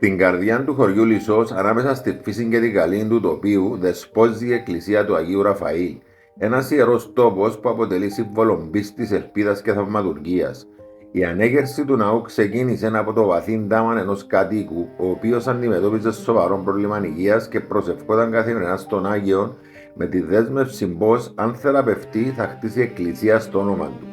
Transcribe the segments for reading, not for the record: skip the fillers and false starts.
Στην καρδιά του χωριού Λυσσός, ανάμεσα στη φύση και την καλή του τοπίου, δεσπόζει η εκκλησία του Αγίου Ραφαήλ. Ένας ιερός τόπος που αποτελεί σύμβολο πίστης, ελπίδας και θαυματουργίας. Η ανέγερση του ναού ξεκίνησε από το βαθύ ντάμα ενός κατοίκου, ο οποίος αντιμετώπιζε σοβαρό πρόβλημα υγείας και προσευχόταν καθημερινά στον Άγιον με τη δέσμευση πως, αν θεραπευτεί, θα χτίσει εκκλησία στο όνομα του.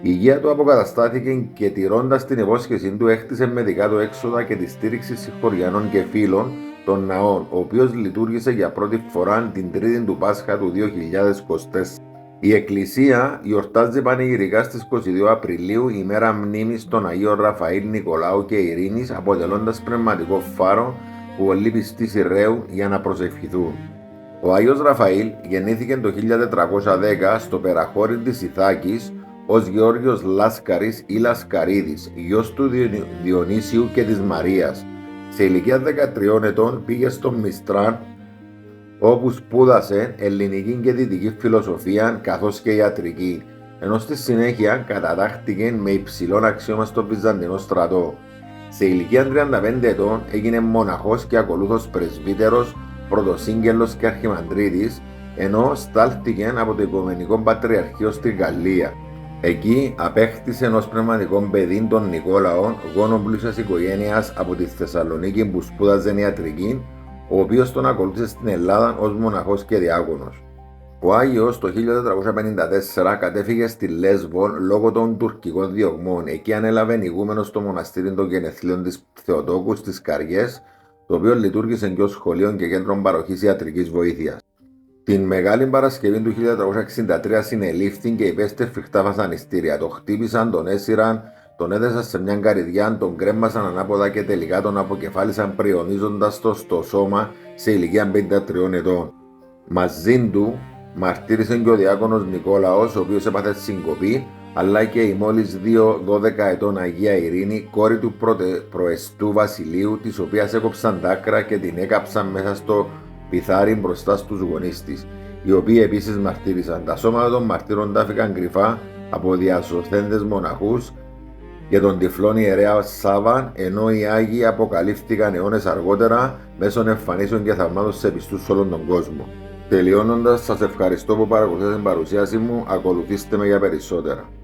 Η υγεία του αποκαταστάθηκε και τηρώντας την υπόσχεσή του έχτισε με δικά του έξοδα και τη στήριξη συγχωριανών και φίλων των ναών, ο οποίος λειτουργήσε για πρώτη φορά την Τρίτη του Πάσχα του 2024. Η Εκκλησία γιορτάζει πανηγυρικά στις 22 Απριλίου, ημέρα μνήμης των Αγίων Ραφαήλ, Νικολάου και Ειρήνης, αποτελώντας πνευματικό φάρο που πολλοί πιστοί σειραίουν για να προσευχηθούν. Ο Άγιος Ραφαήλ γεννήθηκε το 1410 στο περαχώρι της Ιθάκης ως Γεώργιος Λάσκαρης ή Λασκαρίδης, γιος του Διονύσιου και της Μαρίας. Σε ηλικία 13 ετών πήγε στο Μιστράν, όπου σπούδασε ελληνική και δυτική φιλοσοφία καθώς και ιατρική, ενώ στη συνέχεια κατατάχθηκε με υψηλό αξίωμα στο Βυζαντινό στρατό. Σε ηλικία 35 ετών έγινε μοναχός και ακολούθως πρεσβύτερος, πρωτοσύγγελος και αρχιμανδρίτης, ενώ στάλθηκε από το Οικουμενικό Πατριαρχείο στη Γαλλία. Εκεί απέκτησε ως πνευματικό παιδί τον Νικόλαο, γόνο πλούσιας οικογένειας από τη Θεσσαλονίκη που σπούδαζε ιατρική, ο οποίος τον ακολούθησε στην Ελλάδα ως μοναχός και διάκονος. Ο Άγιος το 1454 κατέφυγε στη Λέσβο λόγω των τουρκικών διωγμών. Εκεί ανέλαβε ηγούμενο στο μοναστήρι των Γενεθλίων της Θεοτόκου στις Καριές, το οποίο λειτουργήσε και ως σχολείο και κέντρο παροχής ιατρικής βοήθειας. Την Μεγάλη Παρασκευή του 1463 συνελήφθη και υπέστη φρικτά βασανιστήρια. Το χτύπησαν, τον έσυραν, τον έδεσαν σε μια καρυδιά, τον κρέμασαν ανάποδα και τελικά τον αποκεφάλισαν πριονίζοντας το στο σώμα σε ηλικία 53 ετών. Μαζί του μαρτύρησε και ο διάκονος Νικόλαος, ο οποίος έπαθε συγκοπή, αλλά και η μόλις 12 ετών Αγία Ειρήνη, κόρη του προεστού Βασιλείου, της οποίας έκοψαν τα άκρα και την έκαψαν μέσα στο πιθάρι μπροστά στους γονείς της, οι οποίοι επίσης μαρτύρησαν. Τα σώματα των μαρτύρων τάφηκαν κρυφά από διασωθέντες μοναχούς και τον τυφλόν ιερέα Σάββαν, ενώ οι Άγιοι αποκαλύφθηκαν αιώνες αργότερα μέσω εμφανίσεων και θαυμάτων σε πιστούς σε όλον τον κόσμο. Τελειώνοντας, σας ευχαριστώ που παρακολουθήσατε την παρουσίαση μου, ακολουθήστε με για περισσότερα.